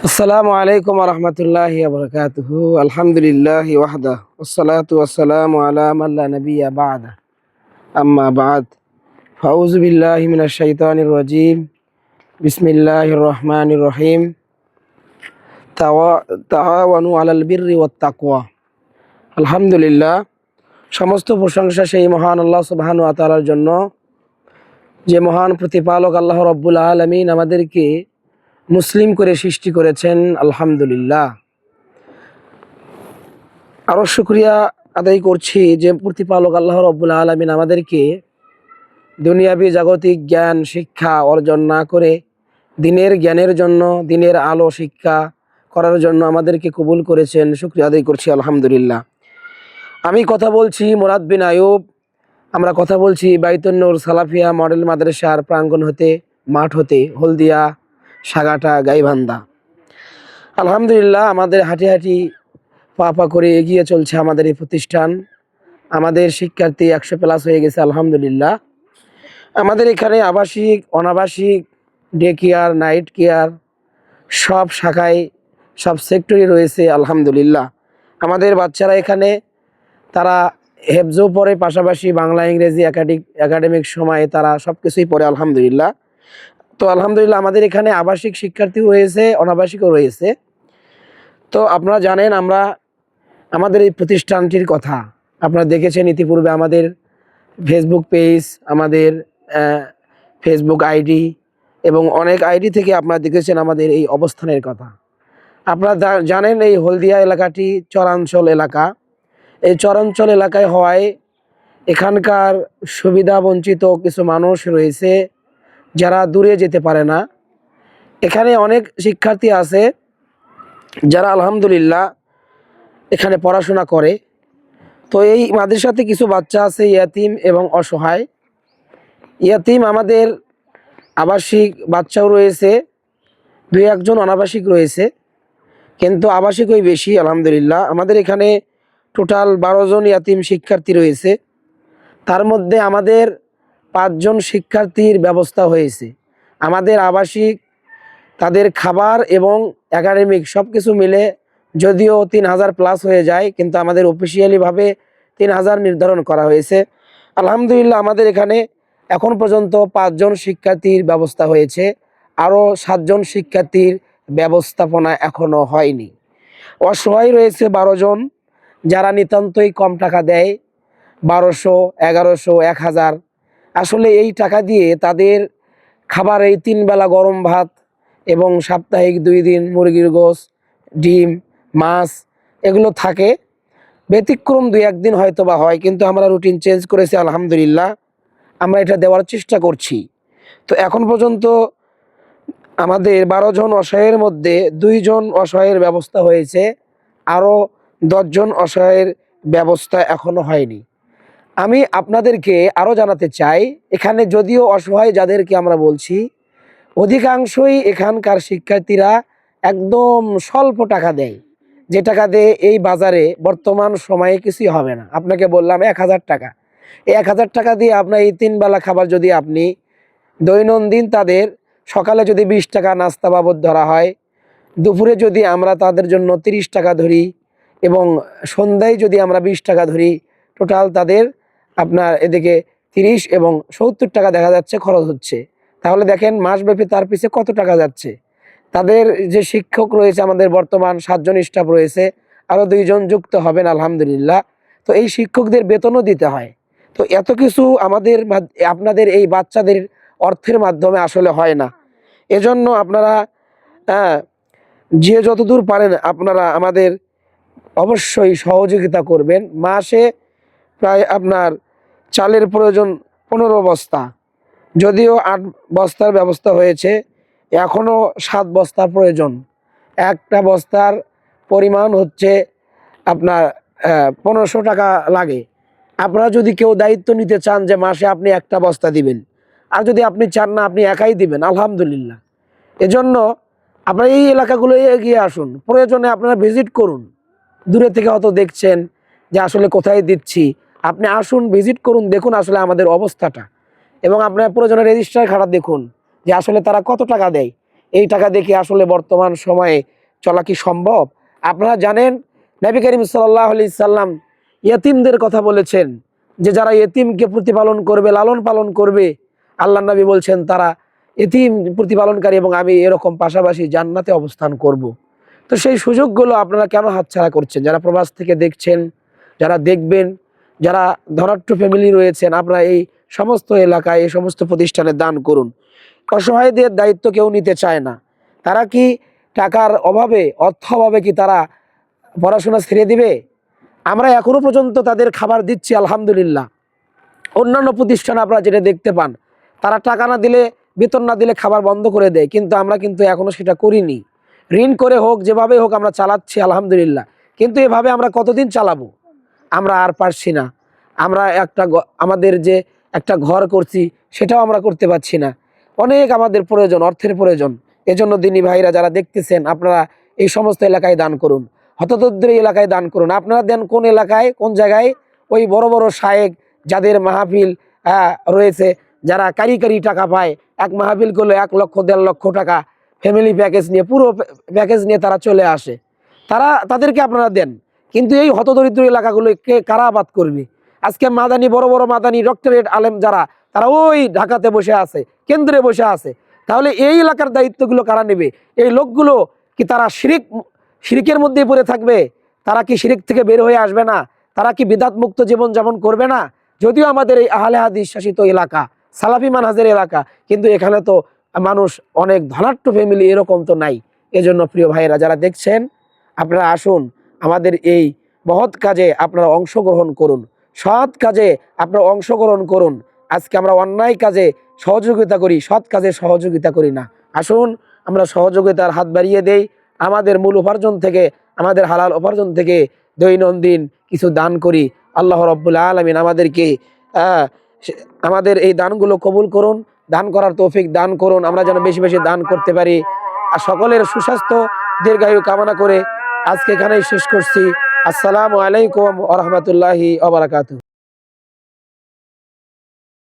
আসসালামু আলাইকুম রহমতুল্লাহি বরকাতুহু আলহামদুলিল্লাহ ওয়াহদা ওয়াসসালাতু ওয়াসসালামু আলা মান লা নাবিয়্যা বা'দা আম্মা বা'দ ফাউযু বিল্লাহি মিনাশ শাইতানির রাজীম বিসমিল্লাহির রহমানির রহিম তাআওয়ানু আলাল বিররি ওয়াত তাকওয়া। আলহামদুলিল্লাহ, সমস্ত প্রশংসা সেই মহান আল্লাহ সুবহানাহু ওয়া তাআলার জন্য, যে মহান প্রতিপালক আল্লাহ রাব্বুল আলামিন আমাদেরকে মুসলিম করে সৃষ্টি করেছেন। আলহামদুলিল্লাহ, আরও শুকরিয়া আদায় করছি যে প্রতিপালক আল্লাহ রাব্বুল আলামিন আমাদেরকে দুনিয়াবি জাগতিক জ্ঞান শিক্ষা অর্জন না করে দিনের জ্ঞানের জন্য, দিনের আলো শিক্ষা করার জন্য আমাদেরকে কবুল করেছেন। শুকরিয়া আদায় করছি আলহামদুলিল্লাহ। আমি কথা বলছি মুরাদ বিন আয়ুব। আমরা কথা বলছি বাইতুন নূর সালাফিয়া মডেল মাদ্রাসার প্রাঙ্গণ হতে, মাঠ হতে, হলদিয়া, সাগাটা, গাইবান্ধা। আলহামদুলিল্লাহ, আমাদের হাঁটি হাঁটি পা পা করে এগিয়ে চলছে আমাদের এই প্রতিষ্ঠান। আমাদের শিক্ষার্থী 100+ হয়ে গেছে আলহামদুলিল্লাহ। আমাদের এখানে আবাসিক, অনাবাসিক, ডে কেয়ার, নাইট কেয়ার সব শাখায়, সব সেক্টরই রয়েছে আলহামদুলিল্লাহ। আমাদের বাচ্চারা এখানে তারা হেফজও পড়ে, পাশাপাশি বাংলা ইংরেজি একাডেমিক সময়ে তারা সব কিছুই পড়ে আলহামদুলিল্লাহ। তো আলহামদুলিল্লাহ, আমাদের এখানে আবাসিক শিক্ষার্থীও রয়েছে, অনাবাসিকও রয়েছে। তো আপনারা জানেন, আমাদের এই প্রতিষ্ঠানটির কথা আপনারা দেখেছেন ইতিপূর্বে, আমাদের ফেসবুক পেজ, আমাদের ফেসবুক আইডি এবং অনেক আইডি থেকে আপনারা দেখেছেন আমাদের এই অবস্থানের কথা। আপনারা জানেন এই হলদিয়া এলাকাটি চরাঞ্চল এলাকা। এই চরাঞ্চল এলাকায় হওয়ায় এখানকার সুবিধা বঞ্চিত কিছু মানুষ রয়েছে যারা দূরে যেতে পারে না। এখানে অনেক শিক্ষার্থী আছে যারা আলহামদুলিল্লাহ এখানে পড়াশোনা করে। তো এই মাদ্রাসাতে কিছু বাচ্চা আছে ইয়াতিম এবং অসহায়। ইয়াতিম আমাদের আবাসিক বাচ্চাও রয়েছে, 2-1 জন অনাবাসিক রয়েছে, কিন্তু আবাসিকই বেশি আলহামদুলিল্লাহ। আমাদের এখানে টোটাল 12 জন ইয়াতিম শিক্ষার্থী রয়েছে। তার মধ্যে আমাদের 5 জন শিক্ষার্থীর ব্যবস্থা হয়েছে। আমাদের আবাসিক, তাদের খাবার এবং একাডেমিক সব কিছু মিলে যদিও 3000+ হয়ে যায়, কিন্তু আমাদের অফিসিয়ালিভাবে 3000 নির্ধারণ করা হয়েছে আলহামদুলিল্লাহ। আমাদের এখানে এখন পর্যন্ত 5 জন শিক্ষার্থীর ব্যবস্থা হয়েছে, আরও 7 জন শিক্ষার্থীর ব্যবস্থাপনা এখনও হয়নি। অসহায় রয়েছে 12 জন, যারা নিতান্তই কম টাকা দেয়, 1200, 1100, 1000। আসলে এই টাকা দিয়ে তাদের খাবার, এই 3 বেলা গরম ভাত এবং সাপ্তাহিক 2 দিন মুরগির গোশ, ডিম, মাছ এগুলো থাকে। ব্যতিক্রম 2-1 দিন হয়তো বা হয়, কিন্তু আমরা রুটিন চেঞ্জ করেছি আলহামদুলিল্লাহ। আমরা এটা দেওয়ার চেষ্টা করছি। তো এখন পর্যন্ত আমাদের 12 জন অসহায়ের মধ্যে 2 জন অসহায়ের ব্যবস্থা হয়েছে, আরও 10 জন অসহায়ের ব্যবস্থা এখনও হয়নি। আমি আপনাদেরকে আরও জানাতে চাই, এখানে যদিও অসহায় যাদেরকে আমরা বলছি, অধিকাংশই এখানকার শিক্ষার্থীরা একদম স্বল্প টাকা দেয়, যে টাকা দিয়ে এই বাজারে বর্তমান সময়ে কিছুই হবে না। আপনাকে বললাম 1000 টাকা, এই 1000 টাকা দিয়ে আপনার এই 3 বেলা খাবার যদি আপনি দৈনন্দিন তাদের সকালে যদি 20 টাকা নাস্তা বাবদ ধরা হয়, দুপুরে যদি আমরা তাদের জন্য 30 টাকা ধরি এবং সন্ধ্যায় যদি আমরা 20 টাকা ধরি, টোটাল তাদের আপনার এদিকে 30 এবং 70 টাকা দেখা যাচ্ছে খরচ হচ্ছে। তাহলে দেখেন মাসব্যাপী তার পিছে কত টাকা যাচ্ছে। তাদের যে শিক্ষক রয়েছে, আমাদের বর্তমান 7 জন স্টাফ রয়েছে, আরও 2 জন যুক্ত হবেন আলহামদুলিল্লাহ। তো এই শিক্ষকদের বেতনও দিতে হয়। তো এত কিছু আমাদের আপনাদের এই বাচ্চাদের অর্থের মাধ্যমে আসলে হয় না। এজন্য আপনারা যে যতদূর পারেন আপনারা আমাদের অবশ্যই সহযোগিতা করবেন। মাসে প্রায় আপনার চালের প্রয়োজন 15 বস্তা, যদিও 8 বস্তার ব্যবস্থা হয়েছে, এখনও 7 বস্তার প্রয়োজন। একটা বস্তার পরিমাণ হচ্ছে আপনার 1500 টাকা লাগে। আপনারা যদি কেউ দায়িত্ব নিতে চান যে মাসে আপনি একটা বস্তা দিবেন, আর যদি আপনি চান না আপনি একাই দিবেন, আলহামদুলিল্লাহ। এজন্য আপনারা এই এলাকাগুলো এগিয়ে আসুন, প্রয়োজনে আপনারা ভিজিট করুন। দূরে থেকে হয়তো দেখছেন যে আসলে কোথায় দিচ্ছি, আপনি আসুন, ভিজিট করুন, দেখুন আসলে আমাদের অবস্থাটা, এবং আপনার প্রয়োজনে রেজিস্টার খাতা দেখুন যে আসলে তারা কত টাকা দেয়। এই টাকা দেখে আসলে বর্তমান সময়ে চলা কি সম্ভব? আপনারা জানেন নবী করিম সাল্লাল্লাহু আলাইহি সাল্লাম ইয়েতিমদের কথা বলেছেন যে যারা ইয়েতিমকে প্রতিপালন করবে, লালন পালন করবে, আল্লাহ নবী বলছেন তারা ইতিম প্রতিপালনকারী এবং আমি এরকম পাশাপাশি জান্নাতে অবস্থান করব। তো সেই সুযোগগুলো আপনারা কেন হাতছাড়া করছেন? যারা প্রবাস থেকে দেখছেন, যারা দেখবেন, যারা ধনাঢ্য ফ্যামিলি রয়েছেন, আপনারা এই সমস্ত এলাকায় এই সমস্ত প্রতিষ্ঠানে দান করুন। অসহায়দের দায়িত্ব কেউ নিতে চায় না। তারা কি টাকার অভাবে, অর্থ অভাবে কি তারা পড়াশোনা ছেড়ে দিবে? আমরা এখনো পর্যন্ত তাদের খাবার দিচ্ছি আলহামদুলিল্লাহ। অন্যান্য প্রতিষ্ঠান আপনারা যেটা দেখতে পান, তারা টাকা না দিলে, বেতন না দিলে খাবার বন্ধ করে দেয়, কিন্তু আমরা কিন্তু এখনো সেটা করিনি। ঋণ করে হোক, যেভাবে হোক আমরা চালাচ্ছি আলহামদুলিল্লাহ। কিন্তু এভাবে আমরা কতদিন চালাবো? আমরা আর পারছি না। আমরা আমাদের যে একটা ঘর করছি সেটাও আমরা করতে পারছি না। অনেক আমাদের প্রয়োজন, অর্থের প্রয়োজন। এজন্য দিনী ভাইরা যারা দেখতেছেন, আপনারা এই সমস্ত এলাকায় দান করুন, হতদরিদ্র এলাকায় দান করুন। আপনারা দেন কোন এলাকায়, কোন জায়গায়? ওই বড় বড় শায়েক যাদের মাহফিল রয়েছে, যারা কারি কারি টাকা পায়, এক মাহফিল করলে 1 লক্ষ 1.5 লক্ষ টাকা ফ্যামিলি প্যাকেজ নিয়ে, পুরো প্যাকেজ নিয়ে তারা চলে আসে। তাদেরকে আপনারা দেন। কিন্তু এই হতদরিদ্র এলাকাগুলোকে কারা আবাদ করবে? আজকে মাদানি, বড় বড় মাদানি ডক্টরেট আলেম যারা, তারা ওই ঢাকাতে বসে আছে, কেন্দ্রে বসে আছে। তাহলে এই এলাকার দায়িত্বগুলো কারা নেবে? এই লোকগুলো কি তারা শিরিকের মধ্যেই পড়ে থাকবে? তারা কি শিরিক থেকে বের হয়ে আসবে না? তারা কি বিদআত মুক্ত জীবন যাপন করবে না? যদিও আমাদের এই আহলে হাদিস শাসিত এলাকা, সালাফি মানহাজের এলাকা, কিন্তু এখানে তো মানুষ অনেক ধনাঢ্য ফ্যামিলি, এরকম তো নাই। এজন্য প্রিয় ভাইয়েরা যারা দেখছেন, আপনারা আসুন, আমাদের এই মহৎ কাজে আপনারা অংশগ্রহণ করুন, সৎ কাজে আপনারা অংশগ্রহণ করুন। আজকে আমরা অন্যায় কাজে সহযোগিতা করি, সৎ কাজে সহযোগিতা করি না। আসুন আমরা সহযোগিতার হাত বাড়িয়ে দেই। আমাদের মূল উপার্জন থেকে, আমাদের হালাল উপার্জন থেকে দৈনন্দিন কিছু দান করি। আল্লাহ রাব্বুল আলামিন আমাদেরকে আমাদের এই দানগুলো কবুল করুন, দান করার তৌফিক দান করুন। আমরা যেন বেশি বেশি দান করতে পারি। আর সকলের সুস্বাস্থ্য, দীর্ঘায়ু কামনা করে আজকে এখানেই শেষ করছি। আসসালামু আলাইকুম ওয়া রাহমাতুল্লাহি ওয়া বারাকাতুহু।